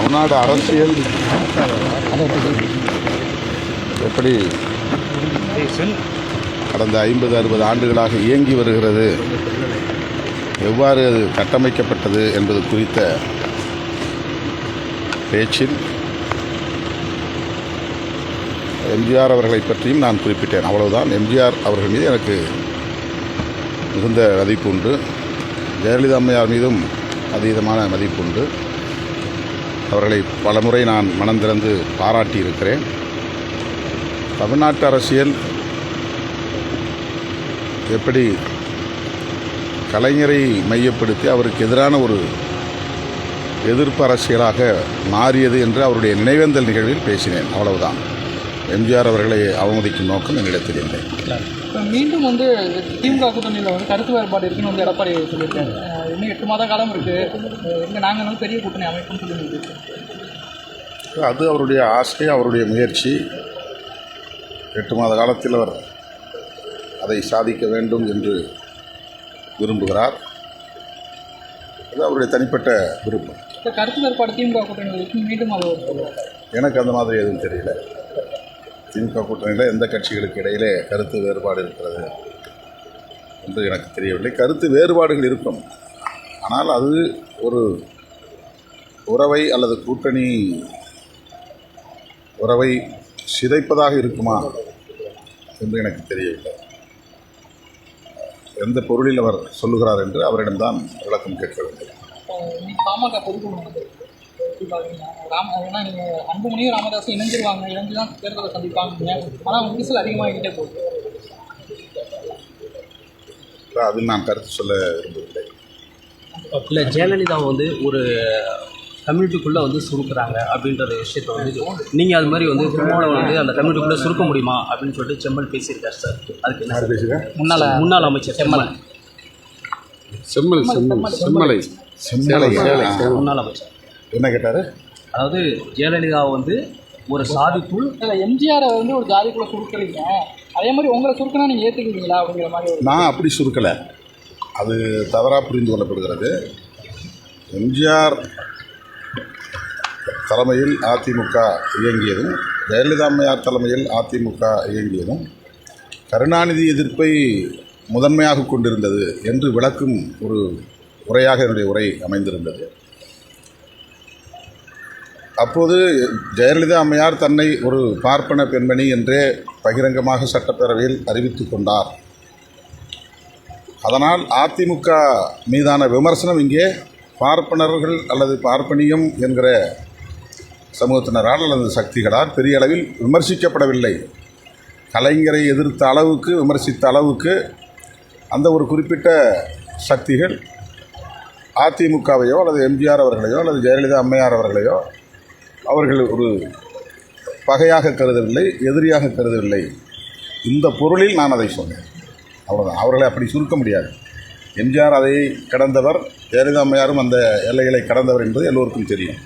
தமிழ்நாடு அரசியல் எப்படி கடந்த 50-60 ஆண்டுகளாக இயங்கி வருகிறது, எவ்வாறு அது கட்டமைக்கப்பட்டது என்பது குறித்த பேச்சில் எம்ஜிஆர் அவர்களை பற்றியும் நான் குறிப்பிட்டேன். அவ்வளவுதான். எம்ஜிஆர் அவர்கள் மீது எனக்கு மிகுந்த மதிப்பு உண்டு. ஜெயலலிதா அம்மையார் மீதும் அதீதமான மதிப்பு உண்டு. அவர்களை பலமுறை நான் மனம் திறந்து பாராட்டியிருக்கிறேன். தமிழ்நாட்டு அரசியல் எப்படி கலைஞரை மையப்படுத்தி அவருக்கு எதிரான ஒரு எதிர்ப்பு அரசியலாக மாறியது என்று அவருடைய நினைவேந்தல் நிகழ்வில் பேசினேன். அவ்வளவுதான். எம்ஜிஆர் அவர்களை அவமதிக்கும் நோக்கம் என்னிடத்தில் இல்லை. மீண்டும் திமுக கூட்டணியில் கருத்து வேறுபாடு இருக்குன்னு எடப்பாடி சொல்லியிருக்காங்க. இன்னும் 8 மாத காலம் இருக்குது, நாங்கள் பெரிய கூட்டணி அமைப்புன்னு சொல்லி அது அவருடைய ஆசை, அவருடைய முயற்சி. 8 மாத காலத்தில் அவர் அதை சாதிக்க வேண்டும் என்று விரும்புகிறார். அது அவருடைய தனிப்பட்ட விருப்பம். கருத்து வேறுபாடு திமுக கூட்டணியில் மீண்டும் எனக்கு அந்த மாதிரி எதுவும் தெரியல. திமுக கூட்டணியில் எந்த கட்சிகளுக்கு இடையிலே கருத்து வேறுபாடு இருக்கிறது என்று எனக்கு தெரியவில்லை. கருத்து வேறுபாடுகள் இருக்கும், ஆனால் அது ஒரு உறவை அல்லது கூட்டணி உறவை சிதைப்பதாக இருக்குமா என்று எனக்கு தெரியவில்லை. எந்த பொருளில் அவர் சொல்லுகிறார் என்று அவரிடம்தான் விளக்கம் கேட்க வேண்டும். பாமக பொதுக்குழு அன்புமணியும் ராமதாஸும் இணைஞ்சிருவாங்க, இணைஞ்சு தான் தேர்தலை சந்திப்பாங்க. ஆனால் விரிசல் அதிகமாகிட்டே போகுது. அதில் நான் கருத்து சொல்ல விரும்பவில்லை. இல்லை, ஜெயலலிதாவை ஒரு கம்யூனிட்டிக்குள்ளே சுருக்குறாங்க அப்படின்ற விஷயத்த நீங்கள் அது மாதிரி திருமாவளவன் அந்த கம்யூனிட்டிக்குள்ளே சுருக்க முடியுமா அப்படின்னு சொல்லிட்டு செம்மல் பேசியிருக்காரு சார். அதுக்கு என்ன பேசுகிறேன்? முன்னாள் அமைச்சர் செம்மல் முன்னாள் அமைச்சர் என்ன கேட்டார்? அதாவது ஜெயலலிதாவை ஒரு சாதிக்குள் எம்ஜிஆரை ஒரு ஜாதிக்குள்ளே சுருக்கிறீங்க, அதே மாதிரி உங்களை சுருக்கினா நீங்கள் ஏற்றுக்குவீங்களா அப்படிங்கிற மாதிரி. நான் அப்படி சுருக்கலை, அது தவறாக புரிந்து கொள்ளப்படுகிறது. எம்ஜிஆர் தலைமையில் அதிமுக இயங்கியதும், ஜெயலலிதா அம்மையார் தலைமையில் அதிமுக இயங்கியதும் கருணாநிதி எதிர்ப்பை முதன்மையாக கொண்டிருந்தது என்று விளக்கும் ஒரு உரையாக என்னுடைய உரை அமைந்திருந்தது. அப்போது ஜெயலலிதா அம்மையார் தன்னை ஒரு பார்ப்பன பெண்மணி என்றே பகிரங்கமாக சட்டப்பேரவையில் அறிவித்து கொண்டார். அதனால் அதிமுக மீதான விமர்சனம் இங்கே பார்ப்பனர்கள் அல்லது பார்ப்பனியம் என்கிற சமூகத்தினரால் அல்லது சக்திகளால் பெரிய அளவில் விமர்சிக்கப்படவில்லை. கலைஞரை எதிர்த்த அளவுக்கு, விமர்சித்த அளவுக்கு அந்த ஒரு குறிப்பிட்ட சக்திகள் அதிமுகவையோ அல்லது எம்ஜிஆர் அவர்களையோ அல்லது ஜெயலலிதா அம்மையார் அவர்களையோ அவர்கள் ஒரு பகையாக கருதவில்லை, எதிரியாக கருதவில்லை. இந்த பொருளில் நான் அதை சொன்னேன். அவ்வளோதான். அவர்களை அப்படி சுருக்க முடியாது. எம்ஜிஆர் அதை கடந்தவர், ஜெயலலிதா அம்மையாரும் அந்த எல்லைகளை கடந்தவர் என்பது எல்லோருக்கும் தெரியும்.